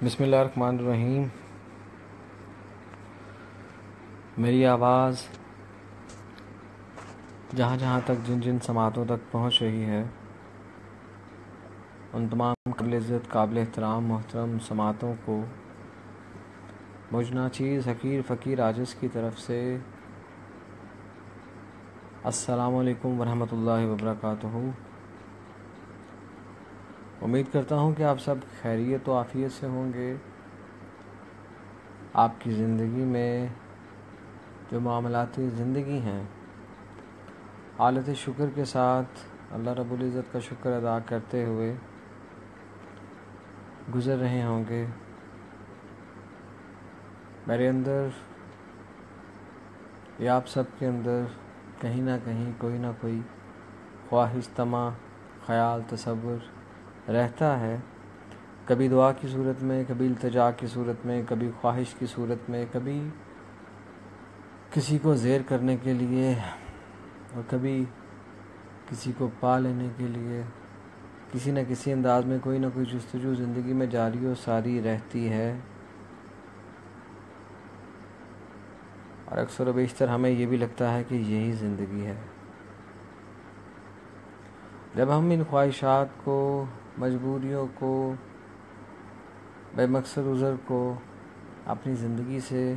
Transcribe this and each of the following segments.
بسم اللہ الرحمن الرحیم۔ میری آواز جہاں جہاں تک جن جن سماعتوں تک پہنچ رہی ہے، ان تمام قابل عزت قابل احترام محترم سماعتوں کو مجھ ناچیز حقیر فقیر عاجز کی طرف سے السلام علیکم ورحمۃ اللہ وبرکاتہ۔ امید کرتا ہوں کہ آپ سب خیریت و عافیت سے ہوں گے۔ آپ کی زندگی میں جو معاملات زندگی ہیں، حالت شکر کے ساتھ اللہ رب العزت کا شکر ادا کرتے ہوئے گزر رہے ہوں گے۔ میرے اندر یا آپ سب کے اندر کہیں نہ کہیں کوئی نہ کوئی خواہش، طمع، خیال، تصور رہتا ہے، کبھی دعا کی صورت میں، کبھی التجا کی صورت میں، کبھی خواہش کی صورت میں، کبھی کسی کو زیر کرنے کے لیے اور کبھی کسی کو پا لینے کے لیے کسی نہ کسی انداز میں کوئی نہ کوئی جستجو زندگی میں جاری و ساری رہتی ہے۔ اور اکثر و بیشتر ہمیں یہ بھی لگتا ہے کہ یہی زندگی ہے۔ جب ہم ان خواہشات کو، مجبوریوں کو، بے مقصد عذر کو اپنی زندگی سے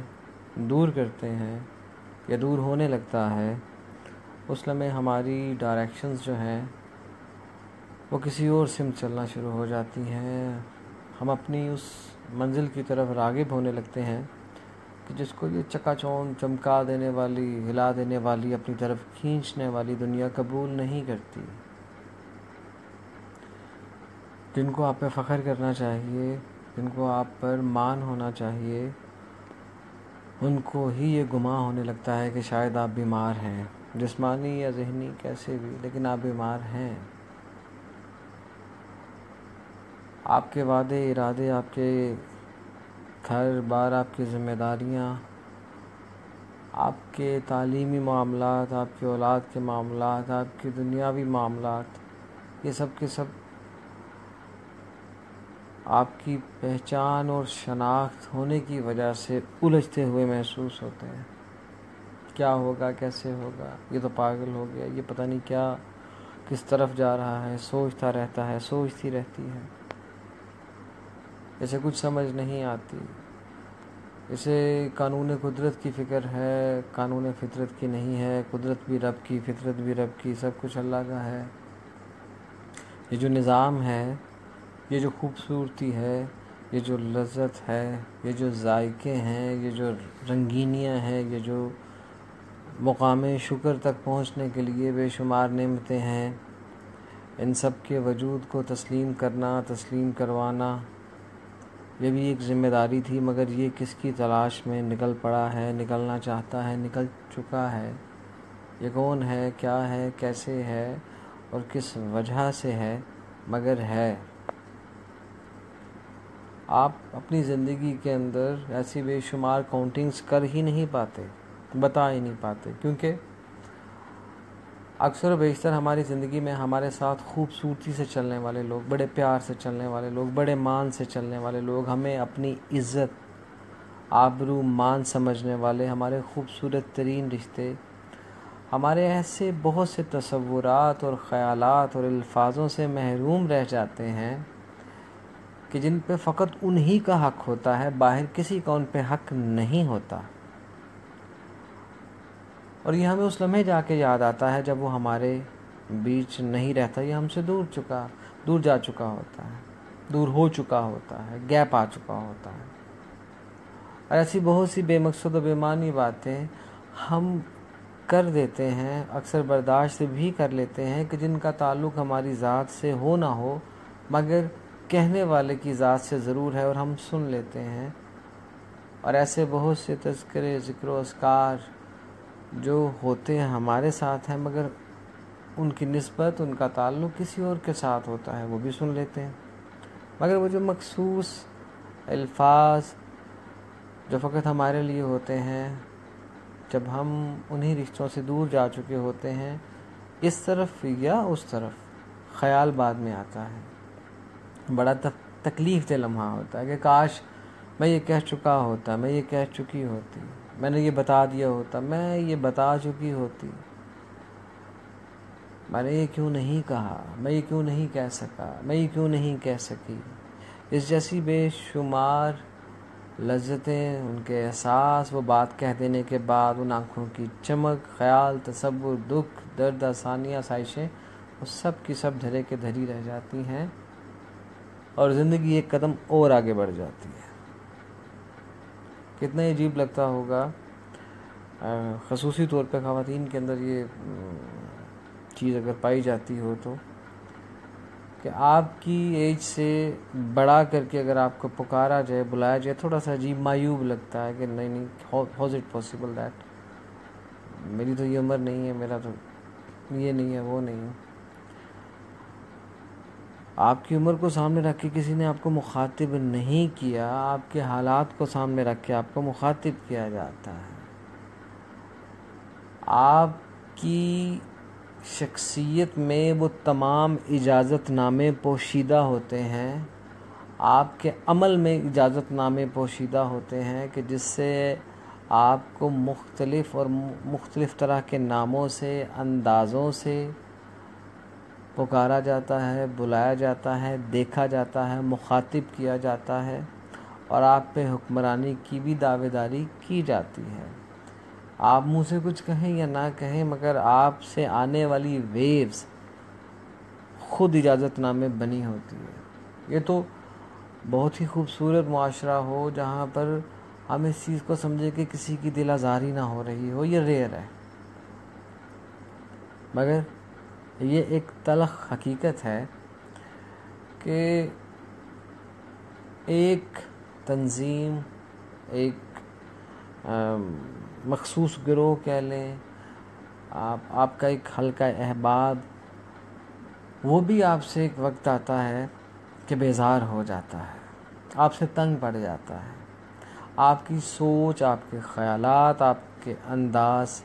دور کرتے ہیں یا دور ہونے لگتا ہے، اس لمحے ہماری ڈائریکشنز جو ہیں وہ کسی اور سمت چلنا شروع ہو جاتی ہیں۔ ہم اپنی اس منزل کی طرف راغب ہونے لگتے ہیں کہ جس کو یہ چکا چوند چمکا دینے والی، ہلا دینے والی، اپنی طرف کھینچنے والی دنیا قبول نہیں کرتی۔ جن کو آپ پہ فخر کرنا چاہیے، جن کو آپ پر مان ہونا چاہیے، ان کو ہی یہ گمان ہونے لگتا ہے کہ شاید آپ بیمار ہیں، جسمانی یا ذہنی کیسے بھی، لیکن آپ بیمار ہیں۔ آپ کے وعدے ارادے، آپ کے گھر بار، آپ کی ذمہ داریاں، آپ کے تعلیمی معاملات، آپ کی اولاد کے معاملات، آپ کے دنیاوی معاملات، یہ سب کے سب آپ کی پہچان اور شناخت ہونے کی وجہ سے الجھتے ہوئے محسوس ہوتے ہیں۔ کیا ہوگا، کیسے ہوگا، یہ تو پاگل ہو گیا، یہ پتہ نہیں کیا کس طرف جا رہا ہے، سوچتا رہتا ہے، سوچتی رہتی ہے، اسے کچھ سمجھ نہیں آتی، اسے قانون قدرت کی فکر ہے، قانون فطرت کی نہیں ہے۔ قدرت بھی رب کی، فطرت بھی رب کی، سب کچھ اللہ کا ہے۔ یہ جو نظام ہے، یہ جو خوبصورتی ہے، یہ جو لذت ہے، یہ جو ذائقے ہیں، یہ جو رنگینیاں ہیں، یہ جو مقام شکر تک پہنچنے کے لیے بے شمار نعمتیں ہیں، ان سب کے وجود کو تسلیم کرنا، تسلیم کروانا، یہ بھی ایک ذمہ داری تھی، مگر یہ کس کی تلاش میں نکل پڑا ہے، نکلنا چاہتا ہے، نکل چکا ہے۔ یہ کون ہے، کیا ہے، کیسے ہے اور کس وجہ سے ہے، مگر ہے۔ آپ اپنی زندگی کے اندر ایسی بے شمار کاؤنٹنگز کر ہی نہیں پاتے، بتا ہی نہیں پاتے، کیونکہ اکثر و بیشتر ہماری زندگی میں ہمارے ساتھ خوبصورتی سے چلنے والے لوگ، بڑے پیار سے چلنے والے لوگ، بڑے مان سے چلنے والے لوگ، ہمیں اپنی عزت، آبرو، مان سمجھنے والے، ہمارے خوبصورت ترین رشتے، ہمارے ایسے بہت سے تصورات اور خیالات اور الفاظوں سے محروم رہ جاتے ہیں کہ جن پہ فقط انہی کا حق ہوتا ہے، باہر کسی کا ان پہ حق نہیں ہوتا۔ اور یہ ہمیں اس لمحے جا کے یاد آتا ہے جب وہ ہمارے بیچ نہیں رہتا، یہ ہم سے دور جا چکا ہوتا ہے، دور ہو چکا ہوتا ہے، گیپ آ چکا ہوتا ہے۔ اور ایسی بہت سی بے مقصد و بے معنی باتیں ہم کر دیتے ہیں، اکثر برداشت بھی کر لیتے ہیں کہ جن کا تعلق ہماری ذات سے ہو نہ ہو، مگر کہنے والے کی ذات سے ضرور ہے، اور ہم سن لیتے ہیں۔ اور ایسے بہت سے تذکرے، ذکر و اذکار جو ہوتے ہیں ہمارے ساتھ ہیں، مگر ان کی نسبت، ان کا تعلق کسی اور کے ساتھ ہوتا ہے، وہ بھی سن لیتے ہیں۔ مگر وہ جو مخصوص الفاظ جو فقط ہمارے لیے ہوتے ہیں، جب ہم انہی رشتوں سے دور جا چکے ہوتے ہیں، اس طرف یا اس طرف خیال بعد میں آتا ہے۔ بڑا تکلیف دہ لمحہ ہوتا ہے کہ کاش میں یہ کہہ چکا ہوتا، میں یہ کہہ چکی ہوتی، میں نے یہ بتا دیا ہوتا، میں یہ بتا چکی ہوتی، میں نے یہ کیوں نہیں کہا، میں یہ کیوں نہیں کہہ سکا، میں یہ کیوں نہیں کہہ سکی. اس جیسی بے شمار لذتیں، ان کے احساس، وہ بات کہہ دینے کے بعد ان آنکھوں کی چمک، خیال، تصور، دکھ، درد، آسانیاں، آسائشیں، وہ سب کی سب دھرے کے دھری رہ جاتی ہیں اور زندگی ایک قدم اور آگے بڑھ جاتی ہے. کتنا عجیب لگتا ہوگا خصوصی طور پہ خواتین کے اندر یہ چیز اگر پائی جاتی ہو تو، کہ آپ کی ایج سے بڑا کر کے اگر آپ کو پکارا جائے، بلایا جائے، تھوڑا سا عجیب مایوب لگتا ہے کہ نہیں ہاؤز اٹ پاسبل دیٹ، میری تو یہ عمر نہیں ہے، میرا تو یہ نہیں ہے، وہ نہیں ہے. آپ کی عمر کو سامنے رکھ کے کسی نے آپ کو مخاطب نہیں کیا، آپ کے حالات کو سامنے رکھ کے آپ کو مخاطب کیا جاتا ہے. آپ کی شخصیت میں وہ تمام اجازت نامے پوشیدہ ہوتے ہیں، آپ کے عمل میں اجازت نامے پوشیدہ ہوتے ہیں کہ جس سے آپ کو مختلف طرح کے ناموں سے، اندازوں سے پکارا جاتا ہے، بلایا جاتا ہے، دیکھا جاتا ہے، مخاطب کیا جاتا ہے اور آپ پہ حکمرانی کی بھی دعوے داری کی جاتی ہے. آپ منہ سے کچھ کہیں یا نہ کہیں، مگر آپ سے آنے والی ویوز خود اجازت نامے بنی ہوتی ہے. یہ تو بہت ہی خوبصورت معاشرہ ہو جہاں پر ہم اس چیز کو سمجھے کہ کسی کی دل آزاری نہ ہو رہی ہو، یہ ریئر ہے. مگر یہ ایک تلخ حقیقت ہے کہ ایک تنظیم، ایک مخصوص گروہ کہہ لیں، آپ کا ایک حلقہ احباب، وہ بھی آپ سے ایک وقت آتا ہے کہ بیزار ہو جاتا ہے، آپ سے تنگ پڑ جاتا ہے. آپ کی سوچ، آپ کے خیالات، آپ کے انداز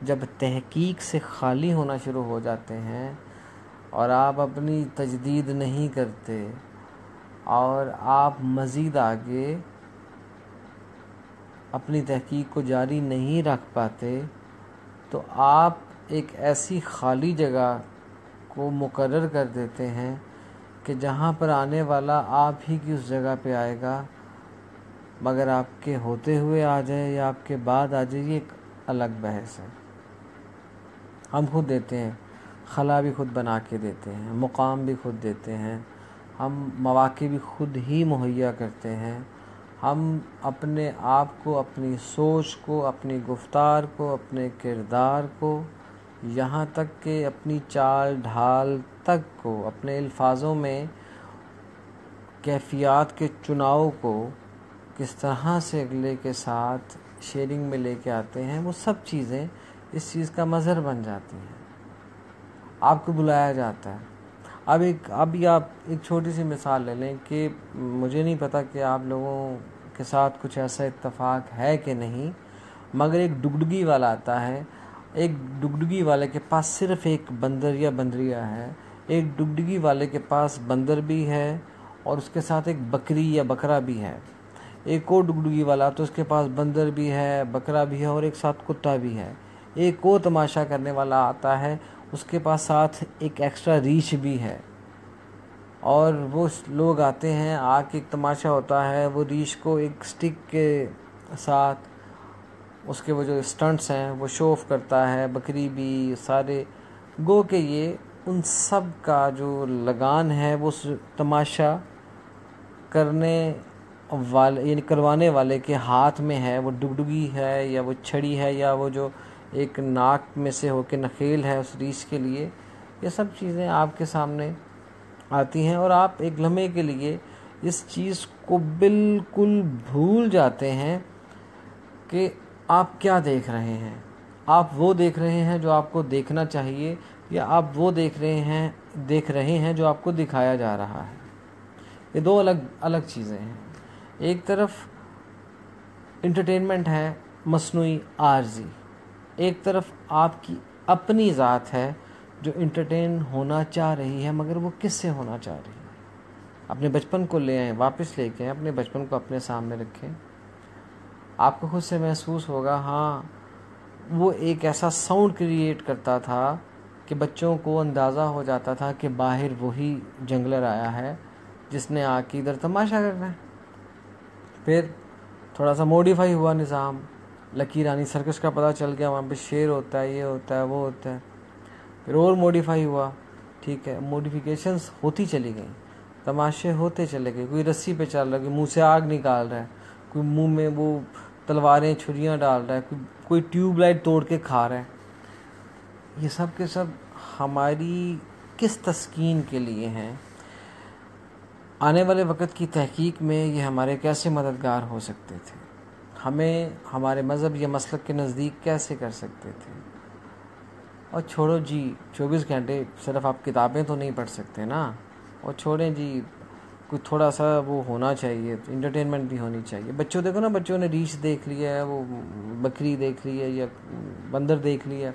جب تحقیق سے خالی ہونا شروع ہو جاتے ہیں اور آپ اپنی تجدید نہیں کرتے اور آپ مزید آگے اپنی تحقیق کو جاری نہیں رکھ پاتے، تو آپ ایک ایسی خالی جگہ کو مقرر کر دیتے ہیں کہ جہاں پر آنے والا آپ ہی کی اس جگہ پہ آئے گا، مگر آپ کے ہوتے ہوئے آ جائے یا آپ کے بعد آ جائے، یہ ایک الگ بحث ہے. ہم خود دیتے ہیں، خلا بھی خود بنا کے دیتے ہیں، مقام بھی خود دیتے ہیں، ہم مواقع بھی خود ہی مہیا کرتے ہیں. ہم اپنے آپ کو، اپنی سوچ کو، اپنی گفتار کو، اپنے کردار کو، یہاں تک کہ اپنی چال ڈھال تک کو، اپنے الفاظوں میں کیفیات کے چناؤ کو کس طرح سے اگلے کے ساتھ شیئرنگ میں لے کے آتے ہیں، وہ سب چیزیں اس چیز کا مظہر بن جاتی ہیں. آپ کو بلایا جاتا ہے. ابھی آپ ایک چھوٹی سی مثال لے لیں کہ مجھے نہیں پتہ کہ آپ لوگوں کے ساتھ کچھ ایسا اتفاق ہے کہ نہیں، مگر ایک ڈگڈگی والا آتا ہے، ایک ڈگڈگی والے کے پاس صرف ایک بندر یا بندریا ہے، ایک ڈگڈگی والے کے پاس بندر بھی ہے اور اس کے ساتھ ایک بکری یا بکرا بھی ہے. ایک اور ڈگڈگی والا تو اس کے پاس بندر بھی ہے، بکرا بھی ہے اور ایک ساتھ کتا بھی ہے. ایک اور تماشا کرنے والا آتا ہے، اس کے پاس ساتھ ایک ایکسٹرا ریچھ بھی ہے، اور وہ لوگ آتے ہیں، آ کے ایک تماشا ہوتا ہے، وہ ریچھ کو ایک سٹک کے ساتھ اس کے وہ جو اسٹنٹس ہیں وہ شو آف کرتا ہے، بکری بھی، سارے. گو کہ یہ ان سب کا جو لگان ہے وہ تماشا کرنے والے یعنی کروانے والے کے ہاتھ میں ہے. وہ ڈگڈگی ہے یا وہ چھڑی ہے یا وہ جو ایک ناک میں سے ہو کے نخیل ہے اس ریچھ کے لیے. یہ سب چیزیں آپ کے سامنے آتی ہیں اور آپ ایک لمحے کے لیے اس چیز کو بالکل بھول جاتے ہیں کہ آپ کیا دیکھ رہے ہیں. آپ وہ دیکھ رہے ہیں جو آپ کو دیکھنا چاہیے، یا آپ وہ دیکھ رہے ہیں جو آپ کو دکھایا جا رہا ہے. یہ دو الگ الگ چیزیں ہیں. ایک طرف انٹرٹینمنٹ ہے مصنوعی، عارضی، ایک طرف آپ کی اپنی ذات ہے جو انٹرٹین ہونا چاہ رہی ہے، مگر وہ کس سے ہونا چاہ رہی ہے. اپنے بچپن کو لے آئیں، واپس لے کے آئیں، اپنے بچپن کو اپنے سامنے رکھیں. آپ کو خود سے محسوس ہوگا ہاں وہ ایک ایسا ساؤنڈ کریٹ کرتا تھا کہ بچوں کو اندازہ ہو جاتا تھا کہ باہر وہی جنگلر آیا ہے جس نے آ کے ادھر تماشا کرنا ہے. پھر تھوڑا سا موڈیفائی ہوا نظام، لکی رانی سرکس کا پتہ چل گیا، وہاں پہ شیر ہوتا ہے، یہ ہوتا ہے، وہ ہوتا ہے. پھر اور موڈیفائی ہوا، ٹھیک ہے، موڈیفیکیشنز ہوتی چلی گئیں، تماشے ہوتے چلے گئے. کوئی رسی پہ چل رہا ہے، کوئی منہ سے آگ نکال رہا ہے، کوئی منہ میں وہ تلواریں چھریاں ڈال رہا ہے، کوئی ٹیوب لائٹ توڑ کے کھا رہا ہے. یہ سب کے سب ہماری کس تسکین کے لیے ہیں؟ آنے والے وقت کی تحقیق میں یہ ہمارے کیسے مددگار ہو سکتے تھے؟ ہمیں ہمارے مذہب یا مسلک کے نزدیک کیسے کر سکتے تھے؟ اور چھوڑو جی 24 گھنٹے صرف آپ کتابیں تو نہیں پڑھ سکتے نا، اور چھوڑیں جی کوئی تھوڑا سا وہ ہونا چاہیے، انٹرٹینمنٹ بھی ہونی چاہیے. بچوں دیکھو نا، بچوں نے ریچھ دیکھ لیا ہے، وہ بکری دیکھ لی ہے یا بندر دیکھ لیا،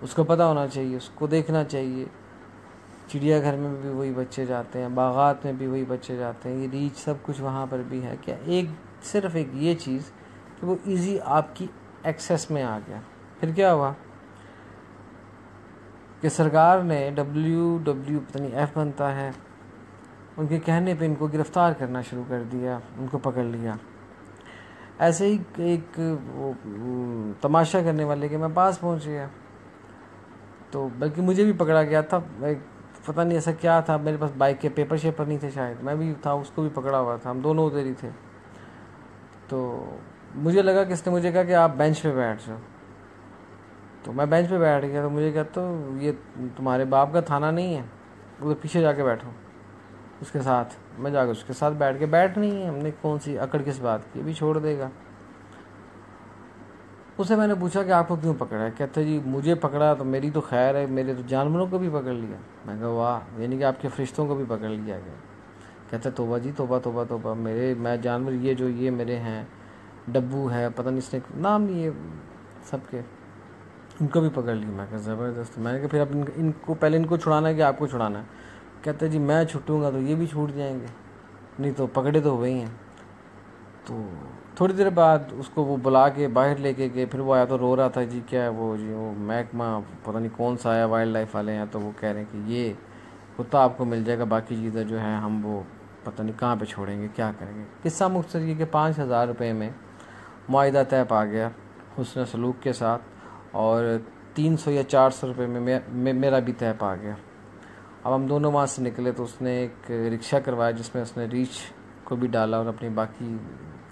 اس کو پتہ ہونا چاہیے، اس کو دیکھنا چاہیے. چڑیا گھر میں بھی وہی بچے جاتے ہیں، باغات میں بھی وہی بچے جاتے ہیں، یہ ریچھ سب کچھ وہاں پر بھی ہے. کیا صرف ایک یہ چیز کہ وہ ایزی آپ کی ایکسیس میں آ گیا. پھر کیا ہوا کہ سرکار نے پتہ نہیں ایف بنتا ہے، ان کے کہنے پہ ان کو گرفتار کرنا شروع کر دیا، ان کو پکڑ لیا. ایسے ہی ایک تماشا کرنے والے کے میں پاس پہنچ گیا، تو بلکہ مجھے بھی پکڑا گیا تھا. پتہ نہیں ایسا کیا تھا، میرے پاس بائک کے پیپر شیپر نہیں تھے شاید، میں بھی تھا، اس کو بھی پکڑا ہوا تھا، ہم دونوں ادھر ہی تھے. تو مجھے لگا کہ اس نے مجھے کہا کہ آپ بینچ پہ بیٹھ جاؤ، تو میں بینچ پہ بیٹھ گیا. تو مجھے کہتا یہ تمہارے باپ کا تھانہ نہیں ہے، ادھر پیچھے جا کے بیٹھو اس کے ساتھ. میں جا کے اس کے ساتھ بیٹھ نہیں ہے، ہم نے کون سی اکڑ کس بات کی، ابھی چھوڑ دے گا. اسے میں نے پوچھا کہ آپ کو کیوں پکڑا ہے؟ کہتا جی مجھے پکڑا تو میری تو خیر ہے، میرے تو جانوروں کو بھی پکڑ لیا. میں کہا واہ، یعنی کہ آپ کے فرشتوں کو بھی پکڑ لیا گیا. کہتا توبہ جی توبہ توبہ توبہ، میں جانور یہ میرے ہیں، ڈبو ہے، پتہ نہیں اس نے نام لیے سب کے، ان کو بھی پکڑ لی. میں کہا زبردست. میں نے کہا پھر اب ان کو پہلے ان کو چھڑانا ہے کہ آپ کو چھڑانا ہے؟ کہتا جی میں چھوٹوں گا تو یہ بھی چھوٹ جائیں گے، نہیں تو پکڑے تو ہوئے ہی ہیں. تو تھوڑی دیر بعد اس کو وہ بلا کے باہر لے کے گئے. پھر وہ آیا تو رو رہا تھا، جی کیا ہے وہ محکمہ پتہ نہیں کون سا آیا، وائلڈ لائف والے ہیں، تو وہ کہہ رہے ہیں کہ یہ کتا آپ کو مل جائے گا، باقی چیزیں جو ہیں ہم وہ پتہ نہیں کہاں پہ چھوڑیں گے، کیا کریں گے. قصہ مختصر یہ کہ 5,000 روپے میں معاہدہ طے پا گیا حسن سلوک کے ساتھ، اور 300 یا 400 روپے میں میرا بھی طے پا گیا. اب ہم دونوں وہاں سے نکلے تو اس نے ایک رکشہ کروایا جس میں اس نے ریچھ کو بھی ڈالا اور اپنی باقی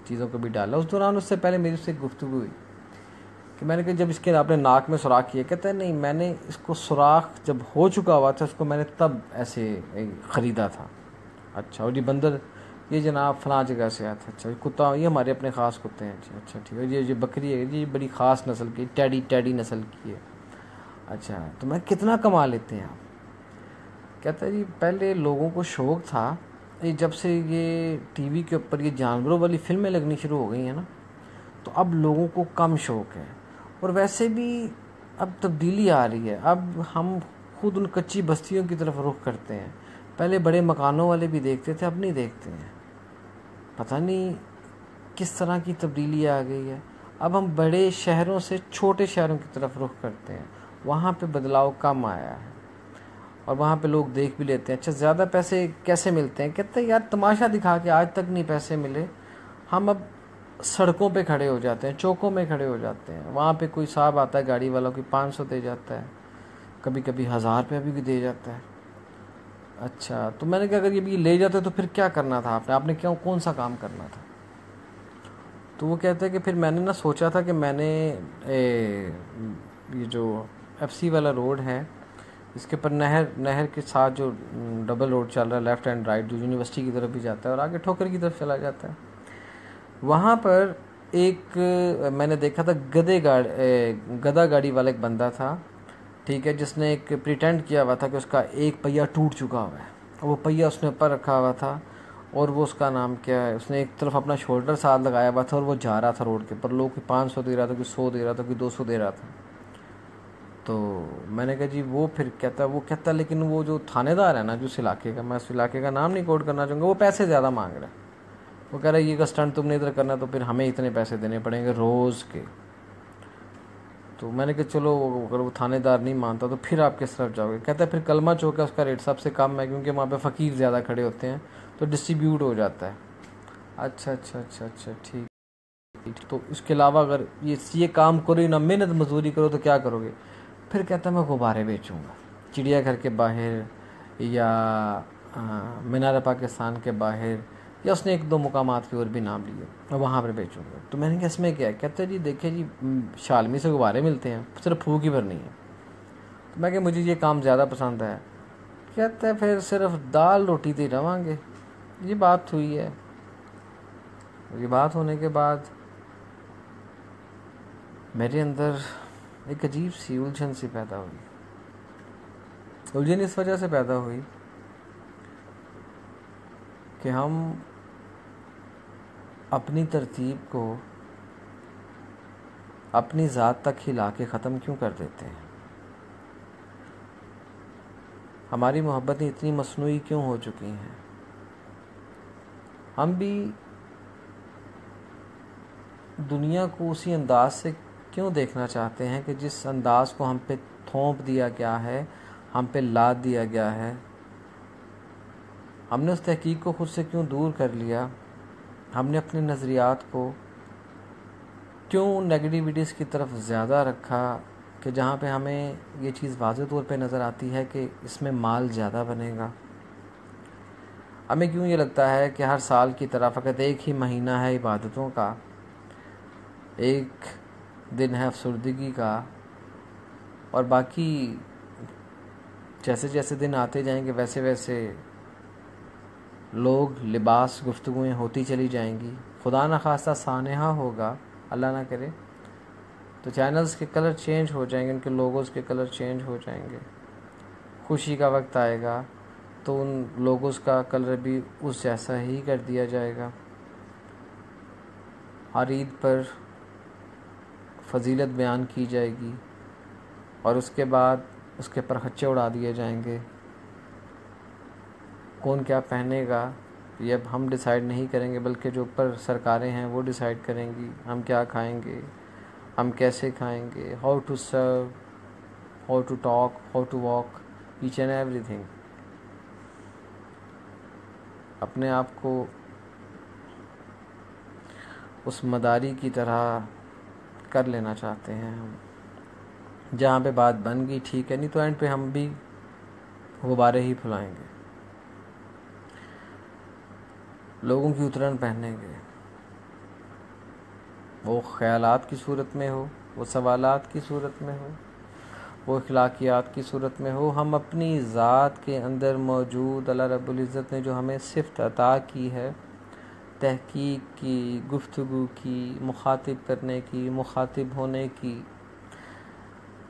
چیزوں کو بھی ڈالا. اس دوران اس سے پہلے میری اس سے گفتگو ہوئی کہ میں نے کہا جب اس کے اپنے ناک میں سوراخ کیا؟ کہتا ہے نہیں، میں نے اس کو سوراخ جب ہو چکا ہوا تھا اس کو میں نے تب ایسے خریدا تھا. اچھا، اور یہ بندر یہ جناب فلاں جگہ سے آیا تھا. اچھا، کتا یہ ہمارے اپنے خاص کتے ہیں. اچھا ٹھیک ہے. یہ بکری ہے، یہ بڑی خاص نسل کی، ٹیڈی نسل کی ہے. اچھا، تو میں کتنا کما لیتے ہیں آپ؟ کہتا ہے جی پہلے لوگوں کو شوق تھا، جب سے یہ ٹی وی کے اوپر یہ جانوروں والی فلمیں لگنی شروع ہو گئی ہیں نا، تو اب لوگوں کو کم شوق ہے. اور ویسے بھی اب تبدیلی آ رہی ہے، اب ہم خود ان کچی بستیوں کی طرف رخ کرتے ہیں. پہلے بڑے مکانوں والے بھی دیکھتے تھے، اب نہیں دیکھتے ہیں. پتہ نہیں کس طرح کی تبدیلی آ گئی ہے. اب ہم بڑے شہروں سے چھوٹے شہروں کی طرف رخ کرتے ہیں، وہاں پہ بدلاؤ کم آیا ہے، اور وہاں پہ لوگ دیکھ بھی لیتے ہیں. اچھا زیادہ پیسے کیسے ملتے ہیں؟ کہتے ہیں یار تماشا دکھا کے آج تک نہیں پیسے ملے، ہم اب سڑکوں پہ کھڑے ہو جاتے ہیں، چوکوں میں کھڑے ہو جاتے ہیں. وہاں پہ کوئی صاحب آتا ہے گاڑی والا، کوئی 500 دے جاتا ہے، کبھی کبھی 1000 روپیہ بھی دے جاتا ہے. اچھا، تو میں نے کہا اگر یہ بھی لے جاتے تو پھر کیا کرنا تھا آپ نے کون سا کام کرنا تھا؟ تو وہ کہتے ہیں کہ پھر میں نے سوچا تھا کہ میں نے یہ جو FC والا روڈ ہے اس کے اوپر نہر کے ساتھ جو ڈبل روڈ چل رہا ہے، لیفٹ اینڈ رائٹ، جو یونیورسٹی کی طرف بھی جاتا ہے اور آگے ٹھوکر کی طرف چلا جاتا ہے، وہاں پر ایک میں نے دیکھا تھا گدا گاڑی والا ایک بندہ تھا، ٹھیک ہے، جس نے ایک پریٹینڈ کیا ہوا تھا کہ اس کا ایک پہیہ ٹوٹ چکا ہوا ہے. وہ پہیہ اس نے اوپر رکھا ہوا تھا، اور وہ اس کا نام کیا ہے، اس نے ایک طرف اپنا شولڈر ساتھ لگایا ہوا تھا، اور وہ جا رہا تھا روڈ کے اوپر. لوگ 500 دے رہا تھا، کوئی 100 دے رہا تھا، کوئی 200 دے رہا تھا. تو میں نے کہا جی وہ پھر کہتا لیکن وہ جو تھانے دار ہے نا جو اس علاقے کا، میں اس علاقے کا نام نہیں کوٹ کرنا چاہوں گا، وہ پیسے زیادہ مانگ رہا ہے. وہ کہہ رہا ہے یہ کا اسٹنٹ تم نے ادھر کرنا تو پھر ہمیں اتنے پیسے دینے پڑیں گے روز کے. تو میں نے کہا چلو اگر وہ تھانے دار نہیں مانتا تو پھر آپ کس طرف جاؤ گے. کہتا ہے پھر کلمہ چوک ہے اس کا ریٹ سب سے کم ہے کیونکہ وہاں پہ فقیر زیادہ کھڑے ہوتے ہیں تو ڈسٹریبیوٹ ہو جاتا ہے. اچھا ٹھیک. تو اس کے علاوہ اگر یہ کام کرو نہ محنت مزدوری کرو تو کیا کرو گے؟ پھر کہتا ہے میں غبارے بیچوں گا چڑیا گھر کے باہر یا مینار پاکستان کے باہر، یا اس نے ایک دو مقامات کے اور بھی نام لیے، میں وہاں پر بیچوں گا. تو میں نے کہا اس میں کیا ہے؟ کہتا ہے جی دیکھیں جی شالمی سے غبارے ملتے ہیں صرف پھوک ہی بھر نہیں ہے. تو میں کہ مجھے یہ کام زیادہ پسند ہے. کہتا ہے پھر صرف دال روٹی دے رہواں گے. یہ بات ہوئی ہے. یہ بات ہونے کے بعد میرے اندر ایک عجیب سی الجھن سی پیدا ہوئی. الجھن اس وجہ سے پیدا ہوئی کہ ہم اپنی ترتیب کو اپنی ذات تک ہی لا کے ختم کیوں کر دیتے ہیں؟ ہماری محبتیں اتنی مصنوعی کیوں ہو چکی ہیں؟ ہم بھی دنیا کو اسی انداز سے کیوں دیکھنا چاہتے ہیں کہ جس انداز کو ہم پہ تھوپ دیا گیا ہے، ہم پہ لاد دیا گیا ہے؟ ہم نے اس تحقیق کو خود سے کیوں دور کر لیا؟ ہم نے اپنے نظریات کو کیوں نیگیٹیوٹیز کی طرف زیادہ رکھا کہ جہاں پہ ہمیں یہ چیز واضح طور پہ نظر آتی ہے کہ اس میں مال زیادہ بنے گا؟ ہمیں کیوں یہ لگتا ہے کہ ہر سال کی طرح فقط ایک ہی مہینہ ہے عبادتوں کا، ایک دن ہے افسردگی کا، اور باقی جیسے جیسے دن آتے جائیں گے ویسے ویسے لوگ لباس گفتگویں ہوتی چلی جائیں گی، خدا نخواستہ سانحہ ہوگا، اللہ نہ کرے، تو چینلز کے کلر چینج ہو جائیں گے، ان کے لوگوز کے کلر چینج ہو جائیں گے. خوشی کا وقت آئے گا تو ان لوگوز کا کلر بھی اس جیسا ہی کر دیا جائے گا. ہر عید پر فضیلت بیان کی جائے گی اور اس کے بعد اس کے پرخچے اڑا دیے جائیں گے. کون کیا پہنے گا یہ اب ہم ڈیسائیڈ نہیں کریں گے، بلکہ جو اوپر سرکاریں ہیں وہ ڈیسائیڈ کریں گی ہم کیا کھائیں گے، ہم کیسے کھائیں گے، how to serve, how to talk, how to walk, each and everything. اپنے آپ کو اس مداری کی طرح کر لینا چاہتے ہیں ہم، جہاں پہ بات بن گئی ٹھیک ہے، نہیں تو اینڈ پہ ہم بھی غبارے ہی پھلائیں گے، لوگوں کی اترن پہنیں گے. وہ خیالات کی صورت میں ہو، وہ سوالات کی صورت میں ہو، وہ اخلاقیات کی صورت میں ہو، ہم اپنی ذات کے اندر موجود اللہ رب العزت نے جو ہمیں صفت عطا کی ہے، تحقیق کی، گفتگو کی، مخاطب کرنے کی، مخاطب ہونے کی،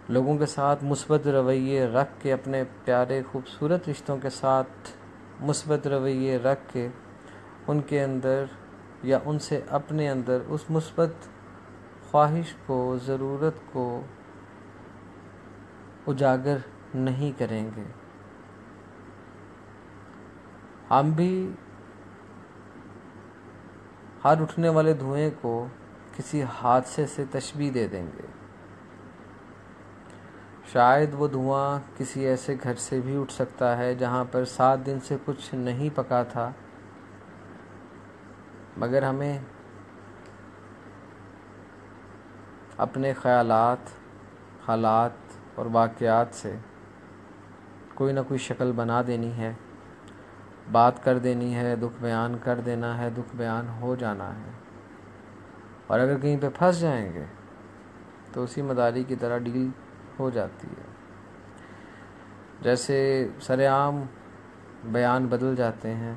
لوگوں کے ساتھ مثبت رویے رکھ کے، اپنے پیارے خوبصورت رشتوں کے ساتھ مثبت رویے رکھ کے ان کے اندر یا ان سے اپنے اندر اس مثبت خواہش کو، ضرورت کو اجاگر نہیں کریں گے. ہم بھی ہر اٹھنے والے دھوئیں کو کسی حادثے سے تشبیہ دے دیں گے. شاید وہ دھواں کسی ایسے گھر سے بھی اٹھ سکتا ہے جہاں پر 7 دن سے کچھ نہیں پکا تھا، مگر ہمیں اپنے خیالات، حالات اور واقعات سے کوئی نہ کوئی شکل بنا دینی ہے، بات کر دینی ہے، دکھ بیان کر دینا ہے، دکھ بیان ہو جانا ہے. اور اگر کہیں پہ پھنس جائیں گے تو اسی مداری کی طرح ڈیل ہو جاتی ہے. جیسے سر عام بیان بدل جاتے ہیں،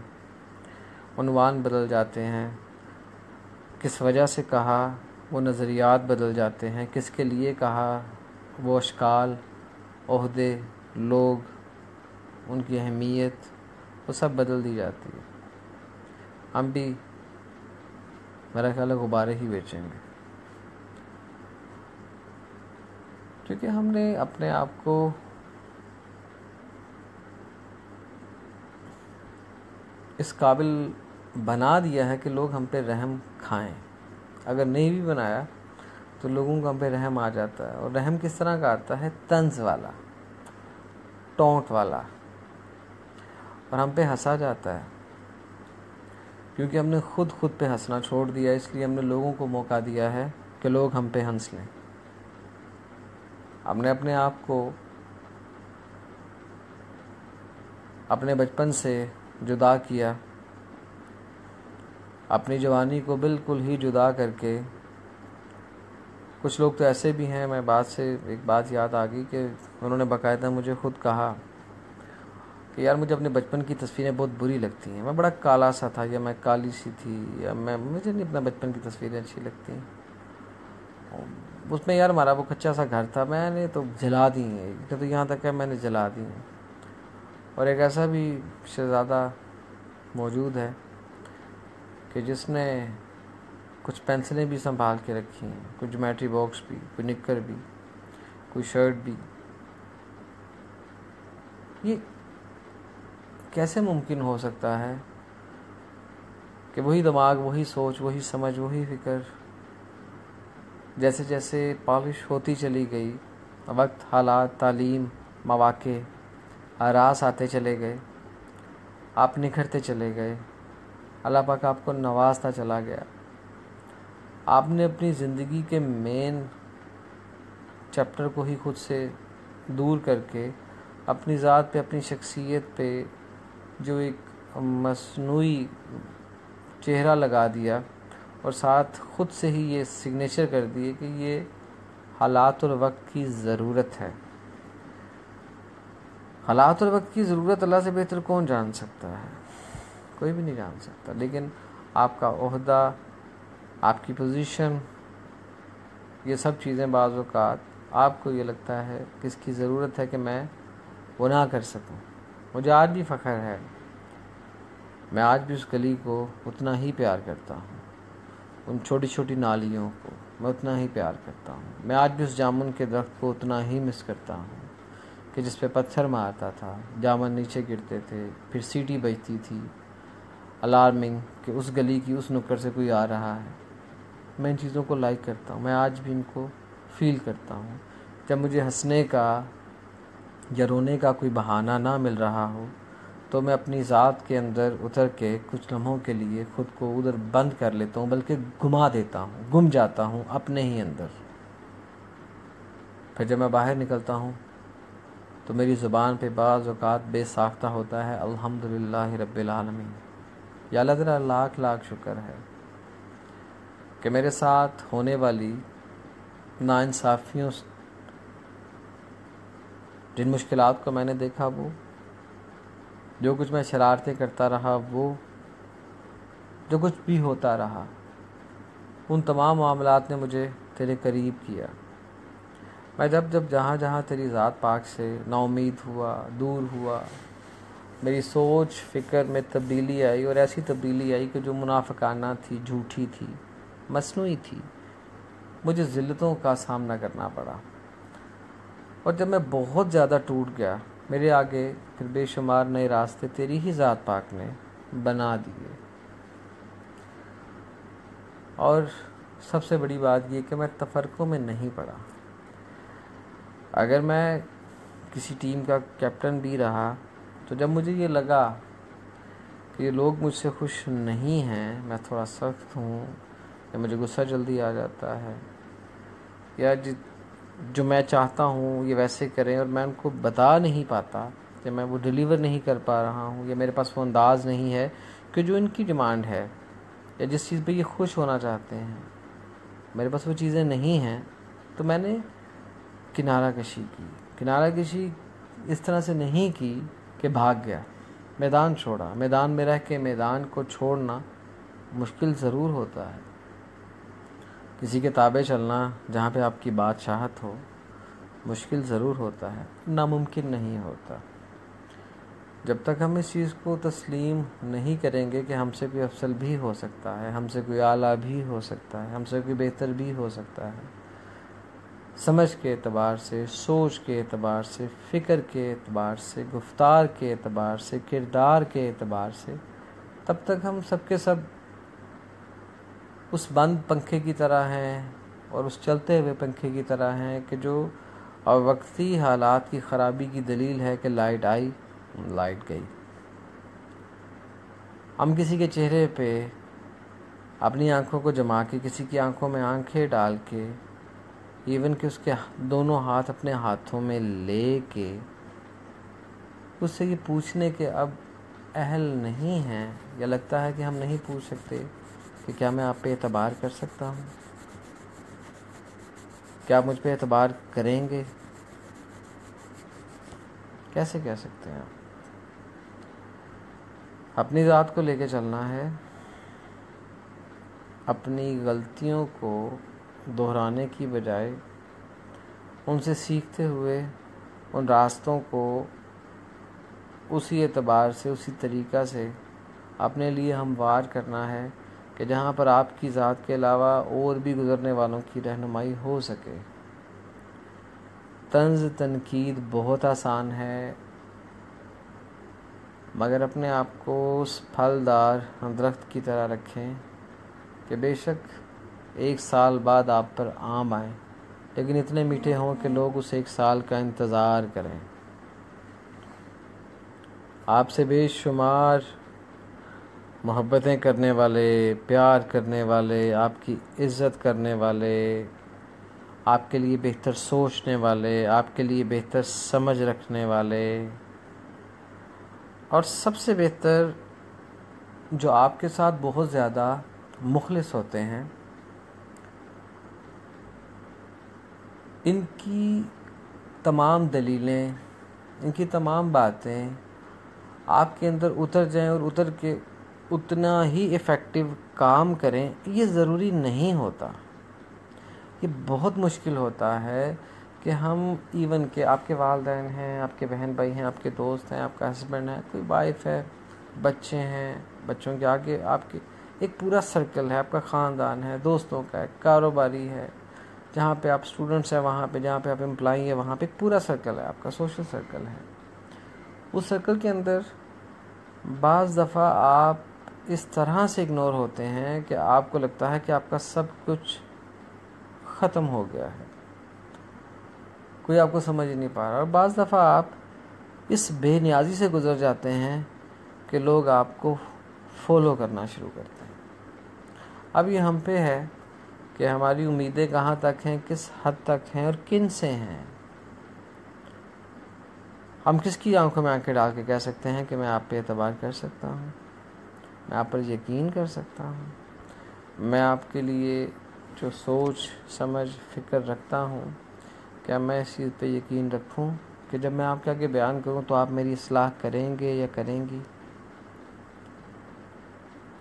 عنوان بدل جاتے ہیں، کس وجہ سے کہا وہ نظریات بدل جاتے ہیں، کس کے لیے کہا وہ اشکال، عہدے، لوگ، ان کی اہمیت وہ سب بدل دی جاتی ہے. ہم بھی میرا خیال ہے غبارے ہی بیچیں گے. کیونکہ ہم نے اپنے آپ کو اس قابل بنا دیا ہے کہ لوگ ہم پہ رحم کھائیں. اگر نہیں بھی بنایا تو لوگوں کو ہم پہ رحم آ جاتا ہے. اور رحم کس طرح کا آتا ہے؟ طنز والا، ٹونٹ والا. اور ہم پہ ہنسا جاتا ہے کیونکہ ہم نے خود پہ ہنسنا چھوڑ دیا. اس لیے ہم نے لوگوں کو موقع دیا ہے کہ لوگ ہم پہ ہنس لیں. ہم نے اپنے آپ کو اپنے بچپن سے جدا کیا، اپنی جوانی کو بالکل ہی جدا کر کے. کچھ لوگ تو ایسے بھی ہیں، میں ایک بات یاد آ گئی کہ انہوں نے باقاعدہ مجھے خود کہا کہ یار مجھے اپنے بچپن کی تصویریں بہت بری لگتی ہیں. میں بڑا کالا سا تھا، یا میں کالی سی تھی، یا مجھے نہیں اپنا بچپن کی تصویریں اچھی لگتی ہیں. اس میں یار ہمارا وہ کچا سا گھر تھا، میں نے تو جلا دی ہیں. تو یہاں تک کہ میں نے جلا دی ہیں. اور ایک ایسا بھی شہزادہ موجود ہے کہ جس نے کچھ پینسلیں بھی سنبھال کے رکھی ہیں، کچھ جیومیٹری باکس بھی، کوئی نکر بھی، کوئی شرٹ بھی. یہ کیسے ممکن ہو سکتا ہے کہ وہی دماغ، وہی سوچ، وہی سمجھ، وہی فکر جیسے جیسے پالش ہوتی چلی گئی، وقت، حالات، تعلیم، مواقع، راز آتے چلے گئے، آپ نکھرتے چلے گئے، اللہ پاک آپ کو نوازتا چلا گیا. آپ نے اپنی زندگی کے مین چیپٹر کو ہی خود سے دور کر کے اپنی ذات پہ، اپنی شخصیت پہ جو ایک مصنوعی چہرہ لگا دیا، اور ساتھ خود سے ہی یہ سگنیچر کر دیے کہ یہ حالات اور وقت کی ضرورت ہے. حالات اور وقت کی ضرورت اللہ سے بہتر کون جان سکتا ہے؟ کوئی بھی نہیں جان سکتا. لیکن آپ کا عہدہ، آپ کی پوزیشن، یہ سب چیزیں بعض اوقات آپ کو یہ لگتا ہے کہ اس کی ضرورت ہے کہ میں وہ نہ کر سکوں. مجھے آج بھی فخر ہے، میں آج بھی اس گلی کو اتنا ہی پیار کرتا ہوں، ان چھوٹی چھوٹی نالیوں کو میں اتنا ہی پیار کرتا ہوں. میں آج بھی اس جامن کے درخت کو اتنا ہی مس کرتا ہوں کہ جس پہ پتھر مارتا تھا، جامن نیچے گرتے تھے، پھر سیٹی بجتی تھی الارمنگ کہ اس گلی کی اس نکڑ سے کوئی آ رہا ہے. میں ان چیزوں کو لائک کرتا ہوں، میں آج بھی ان کو فیل کرتا ہوں. جب مجھے ہنسنے کا یا رونے کا کوئی بہانہ نہ مل رہا ہو تو میں اپنی ذات کے اندر اتر کے کچھ لمحوں کے لیے خود کو ادھر بند کر لیتا ہوں، بلکہ گما دیتا ہوں، گم جاتا ہوں اپنے ہی اندر. پھر جب میں باہر نکلتا ہوں تو میری زبان پہ بعض اوقات بے ساختہ ہوتا ہے الحمدللہ رب العالمین. یا اللہ تعالیٰ لاکھ لاکھ شکر ہے کہ میرے ساتھ ہونے والی ناانصافیوں، جن مشکلات کو میں نے دیکھا، وہ جو کچھ میں شرارتیں کرتا رہا، وہ جو کچھ بھی ہوتا رہا، ان تمام معاملات نے مجھے تیرے قریب کیا. میں جب جہاں تیری ذات پاک سے نا امید ہوا، دور ہوا، میری سوچ فکر میں تبدیلی آئی، اور ایسی تبدیلی آئی کہ جو منافقانہ تھی، جھوٹی تھی، مصنوعی تھی. مجھے ذلتوں کا سامنا کرنا پڑا. اور جب میں بہت زیادہ ٹوٹ گیا، میرے آگے پھر بے شمار نئے راستے تیری ہی ذات پاک نے بنا دیے. اور سب سے بڑی بات یہ کہ میں تفرقوں میں نہیں پڑا. اگر میں کسی ٹیم کا کیپٹن بھی رہا تو جب مجھے یہ لگا کہ یہ لوگ مجھ سے خوش نہیں ہیں، میں تھوڑا سخت ہوں، یا مجھے غصہ جلدی آ جاتا ہے، یا جو میں چاہتا ہوں یہ ویسے کریں اور میں ان کو بتا نہیں پاتا، کہ میں وہ ڈیلیور نہیں کر پا رہا ہوں، یا میرے پاس وہ انداز نہیں ہے کہ جو ان کی ڈیمانڈ ہے، یا جس چیز پہ یہ خوش ہونا چاہتے ہیں، میرے پاس وہ چیزیں نہیں ہیں، تو میں نے کنارہ کشی کی. کنارہ کشی اس طرح سے نہیں کی کہ بھاگ گیا، میدان چھوڑا. میدان میں رہ کے میدان کو چھوڑنا مشکل ضرور ہوتا ہے. کسی کے تابع چلنا جہاں پہ آپ کی بادشاہت ہو مشکل ضرور ہوتا ہے، ناممکن نہیں ہوتا. جب تک ہم اس چیز کو تسلیم نہیں کریں گے کہ ہم سے کوئی افضل بھی ہو سکتا ہے، ہم سے کوئی اعلیٰ بھی ہو سکتا ہے، ہم سے کوئی بہتر بھی ہو سکتا ہے، سمجھ کے اعتبار سے، سوچ کے اعتبار سے، فکر کے اعتبار سے، گفتار کے اعتبار سے، کردار کے اعتبار سے، تب تک ہم سب کے سب اس بند پنکھے کی طرح ہیں اور اس چلتے ہوئے پنکھے کی طرح ہیں کہ جو وقتی حالات کی خرابی کی دلیل ہے کہ لائٹ آئی، لائٹ گئی۔ ہم کسی کے چہرے پہ اپنی آنکھوں کو جما کے، کسی کی آنکھوں میں آنکھیں ڈال کے، ایون کہ اس کے دونوں ہاتھ اپنے ہاتھوں میں لے کے اس سے یہ پوچھنے کے اب اہل نہیں ہیں، یا لگتا ہے کہ ہم نہیں پوچھ سکتے کہ کیا میں آپ پہ اعتبار کر سکتا ہوں، کیا آپ مجھ پہ اعتبار کریں گے؟ کیسے کہہ سکتے ہیں آپ؟ اپنی ذات کو لے کے چلنا ہے، اپنی غلطیوں کو دہرانے کی بجائے ان سے سیکھتے ہوئے ان راستوں کو اسی اعتبار سے، اسی طریقہ سے اپنے لیے ہموار کرنا ہے کہ جہاں پر آپ کی ذات کے علاوہ اور بھی گزرنے والوں کی رہنمائی ہو سکے۔ طنز تنقید بہت آسان ہے، مگر اپنے آپ کو اس پھلدار درخت کی طرح رکھیں کہ بے شک 1 سال بعد آپ پر آم آئیں، لیکن اتنے میٹھے ہوں کہ لوگ اس 1 سال کا انتظار کریں۔ آپ سے بے شمار محبتیں کرنے والے، پیار کرنے والے، آپ کی عزت کرنے والے، آپ کے لیے بہتر سوچنے والے، آپ کے لیے بہتر سمجھ رکھنے والے، اور سب سے بہتر جو آپ کے ساتھ بہت زیادہ مخلص ہوتے ہیں، ان کی تمام دلیلیں، ان کی تمام باتیں آپ کے اندر اتر جائیں اور اتر کے اتنا ہی ایفیکٹو کام کریں، یہ ضروری نہیں ہوتا۔ یہ بہت مشکل ہوتا ہے کہ ہم ایون کہ آپ کے والدین ہیں، آپ کے بہن بھائی ہیں، آپ کے دوست ہیں، آپ کا ہسبینڈ ہے، کوئی وائف ہے، بچے ہیں، بچوں کے آگے آپ کے ایک پورا سرکل ہے، آپ کا خاندان ہے، دوستوں کا ہے، کاروباری ہے، جہاں پہ آپ اسٹوڈنٹس ہیں وہاں پہ، جہاں پہ آپ امپلائی ہیں وہاں پہ ایک پورا سرکل ہے، آپ کا سوشل سرکل ہے۔ اس سرکل کے اندر بعض دفعہ آپ اس طرح سے اگنور ہوتے ہیں کہ آپ کو لگتا ہے کہ آپ کا سب کچھ ختم ہو گیا ہے، کوئی آپ کو سمجھ نہیں پا رہا، اور بعض دفعہ آپ اس بے نیازی سے گزر جاتے ہیں کہ لوگ آپ کو فالو کرنا شروع کرتے ہیں۔ اب یہ ہم پہ ہے کہ ہماری امیدیں کہاں تک ہیں، کس حد تک ہیں اور کن سے ہیں۔ ہم کس کی آنکھوں میں آنکھیں ڈال کے کہہ سکتے ہیں کہ میں آپ پہ اعتبار کر سکتا ہوں، میں آپ پر یقین کر سکتا ہوں، میں آپ کے لیے جو سوچ سمجھ فکر رکھتا ہوں، کیا میں اس چیز پہ یقین رکھوں کہ جب میں آپ کے آگے بیان کروں تو آپ میری اصلاح کریں گے یا کریں گی؟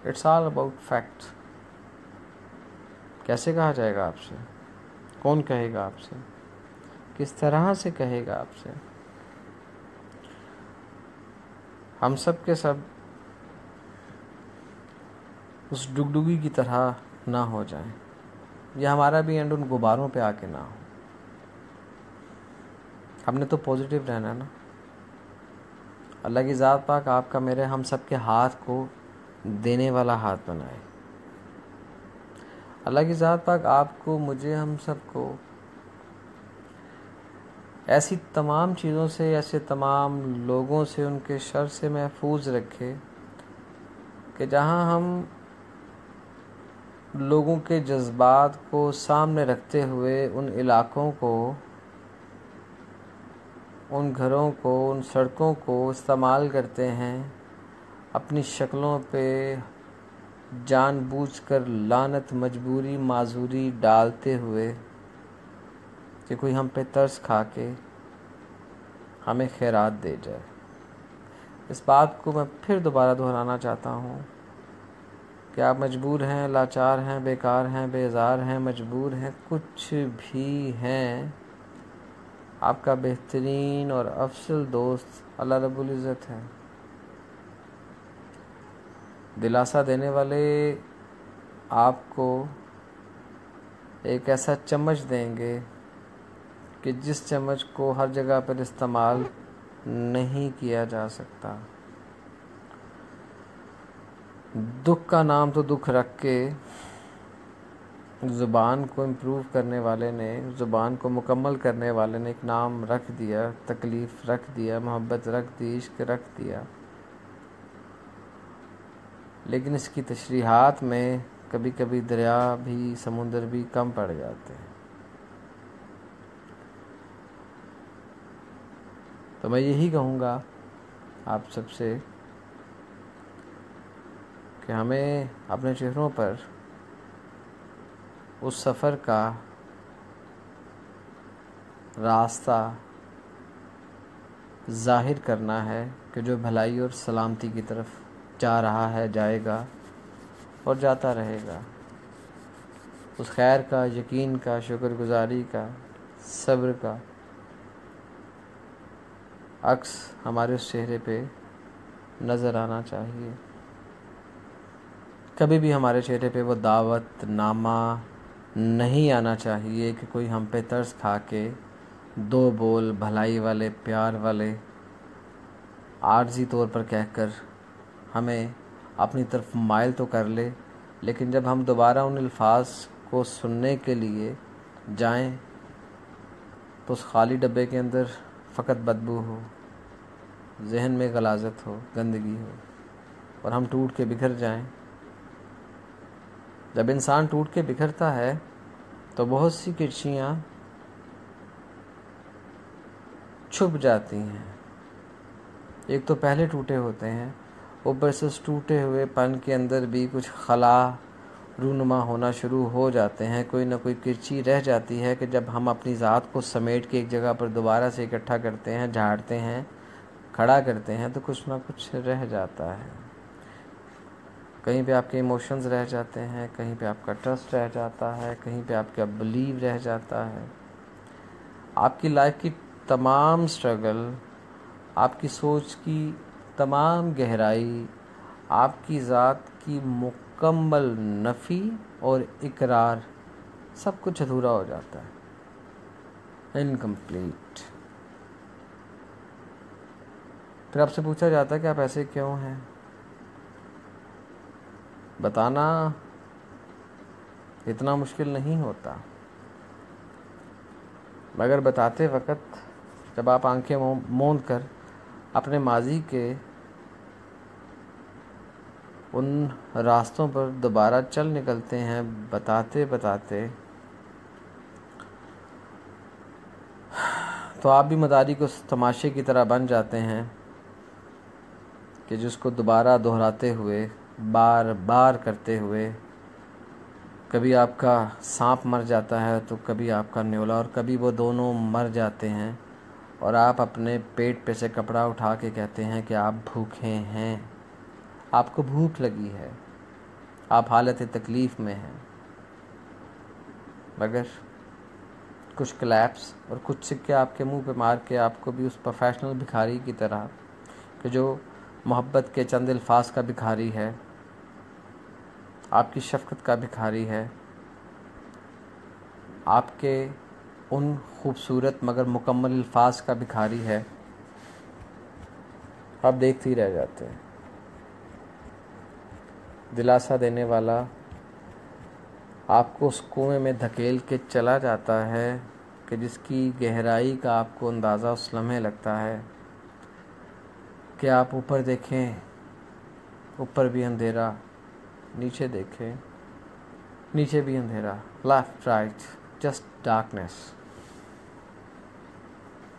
It's all about fact. کیسے کہا جائے گا آپ سے؟ کون کہے گا آپ سے؟ کس طرح سے کہے گا آپ سے؟ ہم سب کے سب اس ڈگڈگی کی طرح نہ ہو جائیں، یا ہمارا بھی اینڈ ان غباروں پہ آ کے نہ ہو۔ ہم نے تو پازیٹیو رہنا ہے نا۔ اللہ کی ذات پاک آپ کا میرے ہم سب کے ہاتھ کو دینے والا ہاتھ بنائے۔ اللہ کی ذات پاک آپ کو، مجھے، ہم سب کو ایسی تمام چیزوں سے، ایسے تمام لوگوں سے، ان کے شر سے محفوظ رکھے کہ جہاں ہم لوگوں کے جذبات کو سامنے رکھتے ہوئے ان علاقوں کو، ان گھروں کو، ان سڑکوں کو استعمال کرتے ہیں اپنی شکلوں پہ جان بوجھ کر لعنت، مجبوری، معذوری ڈالتے ہوئے کہ کوئی ہم پہ ترس کھا کے ہمیں خیرات دے جائے۔ اس بات کو میں پھر دوبارہ دہرانا چاہتا ہوں کہ آپ مجبور ہیں، لاچار ہیں، بیکار ہیں، بیزار ہیں، مجبور ہیں، کچھ بھی ہیں، آپ کا بہترین اور افضل دوست اللہ رب العزت ہے۔ دلاسا دینے والے آپ کو ایک ایسا چمچ دیں گے کہ جس چمچ کو ہر جگہ پر استعمال نہیں کیا جا سکتا۔ دکھ کا نام تو دکھ رکھ کے زبان کو امپروو کرنے والے نے، زبان کو مکمل کرنے والے نے ایک نام رکھ دیا، تکلیف رکھ دیا، محبت رکھ دی، عشق رکھ دیا، لیکن اس کی تشریحات میں کبھی کبھی دریا بھی، سمندر بھی کم پڑ جاتے ہیں۔ تو میں یہی کہوں گا آپ سب سے کہ ہمیں اپنے چہروں پر اس سفر کا راستہ ظاہر کرنا ہے کہ جو بھلائی اور سلامتی کی طرف جا رہا ہے، جائے گا اور جاتا رہے گا۔ اس خیر کا، یقین کا، شکر گزاری کا، صبر کا عکس ہمارے اس چہرے پہ نظر آنا چاہیے۔ کبھی بھی ہمارے چہرے پہ وہ دعوت نامہ نہیں آنا چاہیے کہ کوئی ہم پہ ترس کھا کے دو بول بھلائی والے، پیار والے عارضی طور پر کہہ کر ہمیں اپنی طرف مائل تو کر لے، لیکن جب ہم دوبارہ ان الفاظ کو سننے کے لیے جائیں تو اس خالی ڈبے کے اندر فقط بدبو ہو، ذہن میں غلاظت ہو، گندگی ہو، اور ہم ٹوٹ کے بکھر جائیں۔ جب انسان ٹوٹ کے بکھرتا ہے تو بہت سی کرچیاں چھپ جاتی ہیں۔ ایک تو پہلے ٹوٹے ہوتے ہیں، اوپر سے اس ٹوٹے ہوئے پن کے اندر بھی کچھ خلا رونما ہونا شروع ہو جاتے ہیں، کوئی نہ کوئی کرچی رہ جاتی ہے کہ جب ہم اپنی ذات کو سمیٹ کے ایک جگہ پر دوبارہ سے اکٹھا کرتے ہیں، جھاڑتے ہیں، کھڑا کرتے ہیں تو کچھ نہ کچھ رہ جاتا ہے۔ کہیں پہ آپ کے ایموشنز رہ جاتے ہیں، کہیں پہ آپ کا ٹرسٹ رہ جاتا ہے، کہیں پہ آپ کا بلیو رہ جاتا ہے۔ آپ کی لائف کی تمام سٹرگل، آپ کی سوچ کی تمام گہرائی، آپ کی ذات کی مکمل نفی اور اقرار، سب کچھ ادھورا ہو جاتا ہے، انکمپلیٹ۔ پھر آپ سے پوچھا جاتا ہے کہ آپ ایسے کیوں ہیں؟ بتانا اتنا مشکل نہیں ہوتا، مگر بتاتے وقت جب آپ آنکھیں موند کر اپنے ماضی کے ان راستوں پر دوبارہ چل نکلتے ہیں، بتاتے بتاتے، تو آپ بھی مداری کو تماشے کی طرح بن جاتے ہیں کہ جس کو دوبارہ دہراتے ہوئے، بار بار کرتے ہوئے، کبھی آپ کا سانپ مر جاتا ہے تو کبھی آپ کا نیولا، اور کبھی وہ دونوں مر جاتے ہیں اور آپ اپنے پیٹ پہ سے کپڑا اٹھا کے کہتے ہیں کہ آپ بھوکے ہیں، آپ کو بھوک لگی ہے، آپ حالت تکلیف میں ہیں، مگر کچھ کلیپس اور کچھ سکے آپ کے منہ پہ مار کے آپ کو بھی اس پروفیشنل بھکاری کی طرح کہ جو محبت کے چند الفاظ کا بھکاری ہے، آپ کی شفقت کا بھکاری ہے، آپ کے ان خوبصورت مگر مکمل الفاظ کا بھکاری ہے، آپ دیکھتے ہی رہ جاتے ہیں۔ دلاسا دینے والا آپ کو اس کنویں میں دھکیل کے چلا جاتا ہے کہ جس کی گہرائی کا آپ کو اندازہ اس لمحے لگتا ہے کہ آپ اوپر دیکھیں، اوپر بھی اندھیرا، نیچے دیکھیں، نیچے بھی اندھیرا، لیفٹ رائٹ جسٹ ڈارکنیس۔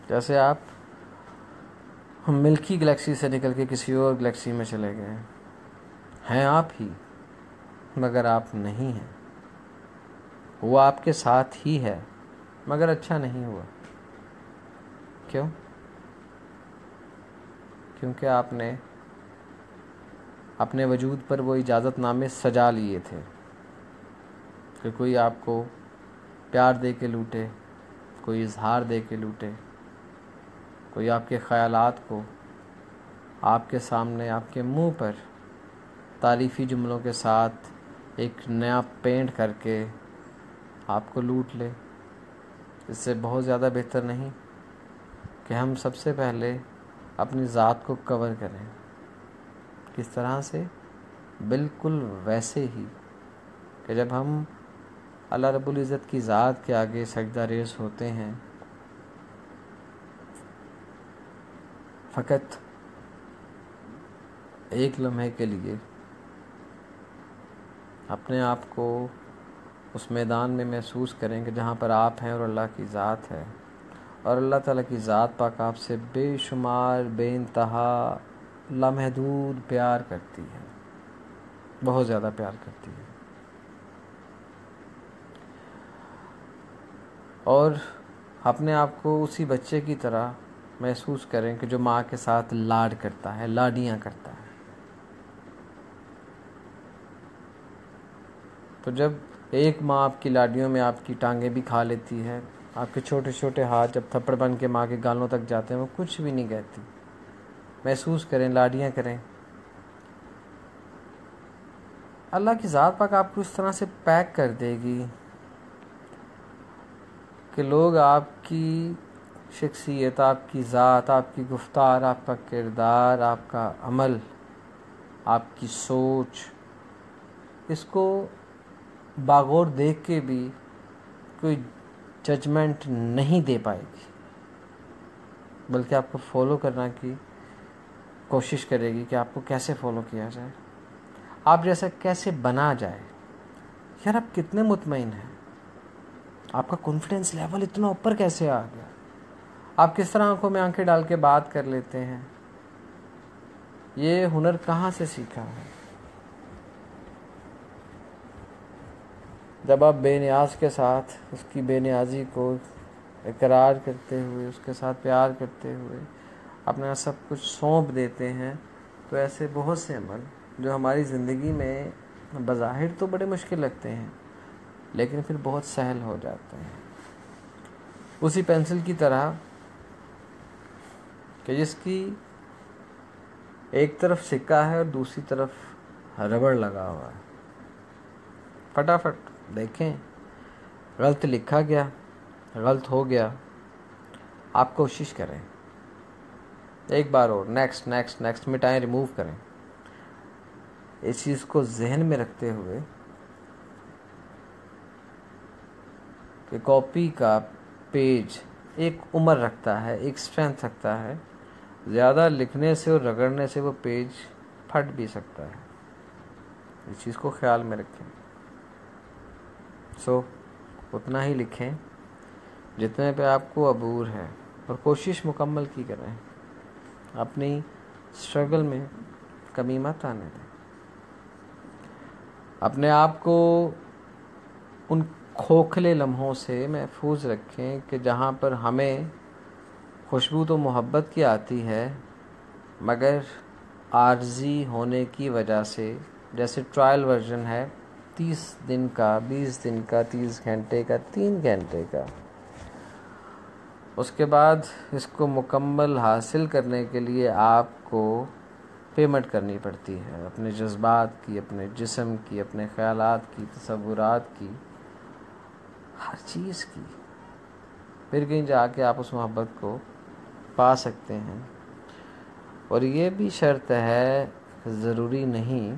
جیسے آپ ملکی گلیکسی سے نکل کے کسی اور گلیکسی میں چلے گئے ہیں، آپ ہی مگر آپ نہیں ہیں، وہ آپ کے ساتھ ہی ہے مگر اچھا نہیں ہوا۔ کیوں؟ کیونکہ آپ نے اپنے وجود پر وہ اجازت نامے سجا لیے تھے کہ کوئی آپ کو پیار دے کے لوٹے، کوئی اظہار دے کے لوٹے، کوئی آپ کے خیالات کو آپ کے سامنے، آپ کے منہ پر تعریفی جملوں کے ساتھ ایک نیا پینٹ کر کے آپ کو لوٹ لے، اس سے بہت زیادہ بہتر نہیں کہ ہم سب سے پہلے اپنی ذات کو کور کریں. کس طرح سے؟ بالکل ویسے ہی کہ جب ہم اللہ رب العزت کی ذات کے آگے سجدہ ریز ہوتے ہیں، فقط ایک لمحے کے لیے اپنے آپ کو اس میدان میں محسوس کریں کہ جہاں پر آپ ہیں اور اللہ کی ذات ہے، اور اللہ تعالیٰ کی ذات پاک آپ سے بے شمار، بے انتہا، لامحدود پیار کرتی ہے، بہت زیادہ پیار کرتی ہے. اور اپنے آپ کو اسی بچے کی طرح محسوس کریں کہ جو ماں کے ساتھ لاڈ کرتا ہے، لاڈیاں کرتا ہے. تو جب ایک ماں آپ کی لاڈیوں میں آپ کی ٹانگیں بھی کھا لیتی ہے، آپ کے چھوٹے چھوٹے ہاتھ جب تھپڑ بن کے ماں کے گالوں تک جاتے ہیں، وہ کچھ بھی نہیں کہتی. محسوس کریں، لاڈیاں کریں. اللہ کی ذات پاک آپ کو اس طرح سے پیک کر دے گی کہ لوگ آپ کی شخصیت، آپ کی ذات، آپ کی گفتار، آپ کا کردار، آپ کا عمل، آپ کی سوچ، اس کو باغور دیکھ کے بھی کوئی ججمنٹ نہیں دے پائے گی، بلکہ آپ کو فالو کرنا کی کوشش کرے گی کہ آپ کو کیسے فالو کیا جائے، آپ جیسا کیسے بنا جائے. یار آپ کتنے مطمئن ہیں، آپ کا کانفیڈنس لیول اتنا اوپر کیسے آ گیا، آپ کس طرح آنکھوں میں آنکھیں ڈال کے بات کر لیتے ہیں، یہ ہنر کہاں سے سیکھا ہے؟ جب آپ بے نیاز کے ساتھ اس کی بے نیازی کو اقرار کرتے ہوئے، اس کے ساتھ پیار کرتے ہوئے اپنا سب کچھ سونپ دیتے ہیں، تو ایسے بہت سے عمل جو ہماری زندگی میں بظاہر تو بڑے مشکل لگتے ہیں لیکن پھر بہت سہل ہو جاتے ہیں. اسی پینسل کی طرح کہ جس کی ایک طرف سکہ ہے اور دوسری طرف ربڑ لگا ہوا ہے. فٹافٹ دیکھیں، غلط لکھا گیا، غلط ہو گیا، آپ کوشش کریں ایک بار اور، نیکسٹ نیکسٹ نیکسٹ مٹائیں، ریموو کریں. اس چیز کو ذہن میں رکھتے ہوئے کہ کاپی کا پیج ایک عمر رکھتا ہے، ایک اسٹرینتھ رکھتا ہے، زیادہ لکھنے سے اور رگڑنے سے وہ پیج پھٹ بھی سکتا ہے. اس چیز کو خیال میں رکھیں. اتنا ہی لکھیں جتنے پہ آپ کو عبور ہے، اور کوشش مکمل کی کریں، اپنی اسٹرگل میں کمی مت آنے دیں. اپنے آپ کو ان کھوکھلے لمحوں سے محفوظ رکھیں کہ جہاں پر ہمیں خوشبو تو محبت کی آتی ہے مگر عارضی ہونے کی وجہ سے، جیسے ٹرائل ورژن ہے 30 دن کا، 20 دن کا، 30 گھنٹے کا، 3 گھنٹے کا، اس کے بعد اس کو مکمل حاصل کرنے کے لیے آپ کو پیمنٹ کرنی پڑتی ہے، اپنے جذبات کی، اپنے جسم کی، اپنے خیالات کی، تصورات کی، ہر چیز کی. پھر کہیں جا کے آپ اس محبت کو پا سکتے ہیں. اور یہ بھی شرط ہے، ضروری نہیں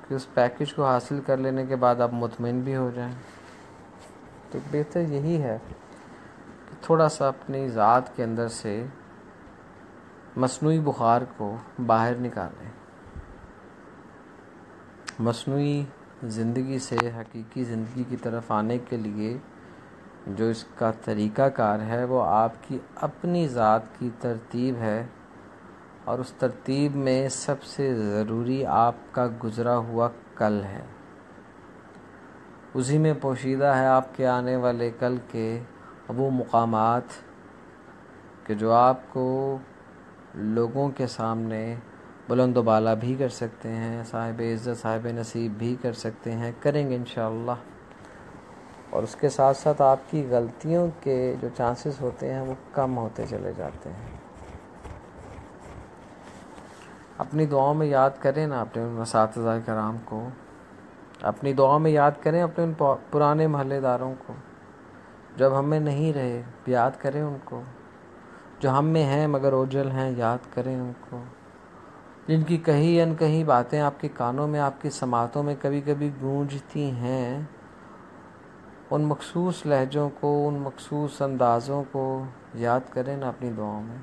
کہ اس پیکج کو حاصل کر لینے کے بعد آپ مطمئن بھی ہو جائیں. تو بہتر یہی ہے کہ تھوڑا سا اپنی ذات کے اندر سے مصنوعی بخار کو باہر نکالیں، مصنوعی زندگی سے حقیقی زندگی کی طرف آنے کے لیے جو اس کا طریقہ کار ہے وہ آپ کی اپنی ذات کی ترتیب ہے، اور اس ترتیب میں سب سے ضروری آپ کا گزرا ہوا کل ہے. اسی میں پوشیدہ ہے آپ کے آنے والے کل کے وہ مقامات کہ جو آپ کو لوگوں کے سامنے بلند و بالا بھی کر سکتے ہیں، صاحب عزت، صاحب نصیب بھی کر سکتے ہیں، کریں گے انشاءاللہ. اور اس کے ساتھ ساتھ آپ کی غلطیوں کے جو چانسز ہوتے ہیں وہ کم ہوتے چلے جاتے ہیں. اپنی دعاؤں میں یاد کریں نا اپنے اساتذہ کرام کو اپنی دعا میں یاد کریں اپنے ان پرانے محلے داروں کو، جب ہم میں نہیں رہے یاد کریں ان کو، جو ہم میں ہیں مگر اوجھل ہیں یاد کریں ان کو، جن کی کہیں انکہیں باتیں آپ کے کانوں میں، آپ کی سماعتوں میں کبھی کبھی گونجتی ہیں، ان مخصوص لہجوں کو، ان مخصوص اندازوں کو یاد کریں نا اپنی دعاؤں میں۔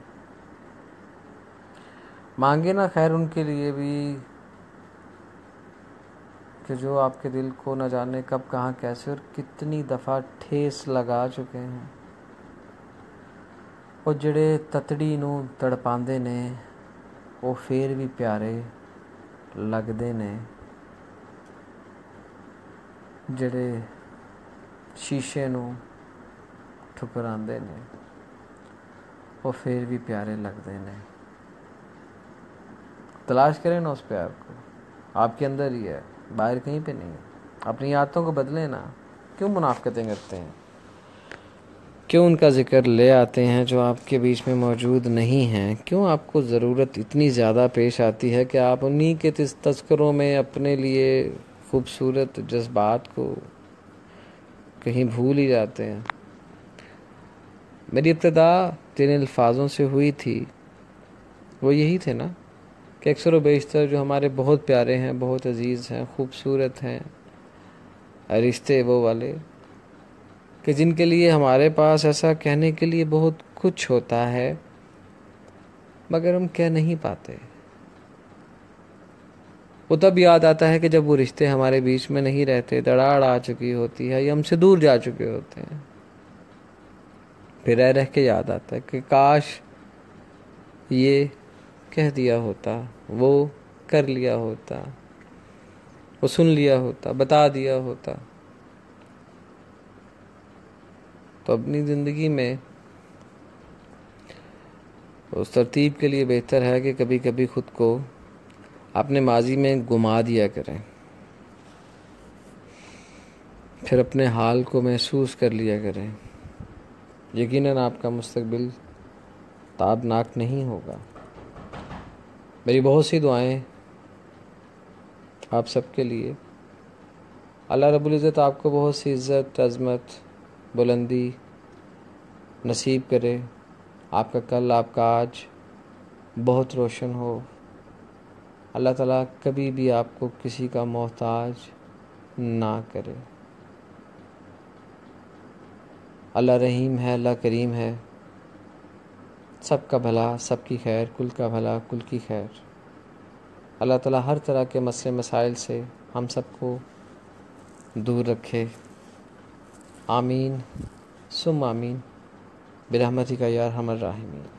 مانگے نا خیر ان کے لیے بھی کہ جو آپ کے دل کو نہ جانے کب کہاں کیسے اور کتنی دفعہ ٹھیس لگا چکے ہیں، وہ جڑے تتڑی نو تڑپاندے نے وہ پھر بھی پیارے لگدے نے، جڑے شیشے نو ٹھکراندے نے وہ پھر بھی پیارے لگدے نے۔ تلاش کریں نا اس پیار کو، آپ کے اندر ہی ہے، باہر کہیں پہ نہیں ہے۔ اپنی عادتوں کو بدلیں نا، کیوں منافقتیں کرتے ہیں؟ کیوں ان کا ذکر لے آتے ہیں جو آپ کے بیچ میں موجود نہیں ہیں؟ کیوں آپ کو ضرورت اتنی زیادہ پیش آتی ہے کہ آپ انہی کے تذکروں میں اپنے لیے خوبصورت جذبات کو کہیں بھول ہی جاتے ہیں؟ میری ابتدا جن الفاظوں سے ہوئی تھی وہ یہی تھے نا کہ اکثر و بیشتر جو ہمارے بہت پیارے ہیں، بہت عزیز ہیں، خوبصورت ہیں رشتے، وہ والے کہ جن کے لیے ہمارے پاس ایسا کہنے کے لیے بہت کچھ ہوتا ہے مگر ہم کہہ نہیں پاتے۔ وہ تب یاد آتا ہے کہ جب وہ رشتے ہمارے بیچ میں نہیں رہتے، دراڑ آ چکی ہوتی ہے یا ہم سے دور جا چکے ہوتے ہیں، پھر رہ کے یاد آتا ہے کہ کاش یہ کہہ دیا ہوتا، وہ کر لیا ہوتا، وہ سن لیا ہوتا، بتا دیا ہوتا۔ تو اپنی زندگی میں اس ترتیب کے لیے بہتر ہے کہ کبھی کبھی خود کو اپنے ماضی میں گما دیا کریں، پھر اپنے حال کو محسوس کر لیا کریں۔ یقیناً آپ کا مستقبل تابناک نہیں ہوگا۔ میری بہت سی دعائیں آپ سب کے لیے۔ اللہ رب العزت آپ کو بہت سی عزت، عظمت، بلندی نصیب کرے، آپ کا کل، آپ کا آج بہت روشن ہو۔ اللہ تعالیٰ کبھی بھی آپ کو کسی کا محتاج نہ کرے۔ اللہ رحیم ہے، اللہ کریم ہے، سب کا بھلا، سب کی خیر، کل کا بھلا، کل کی خیر۔ اللہ تعالیٰ ہر طرح کے مسئلے مسائل سے ہم سب کو دور رکھے۔ آمین ثم آمین برحمتک یا ارحم الراحمین۔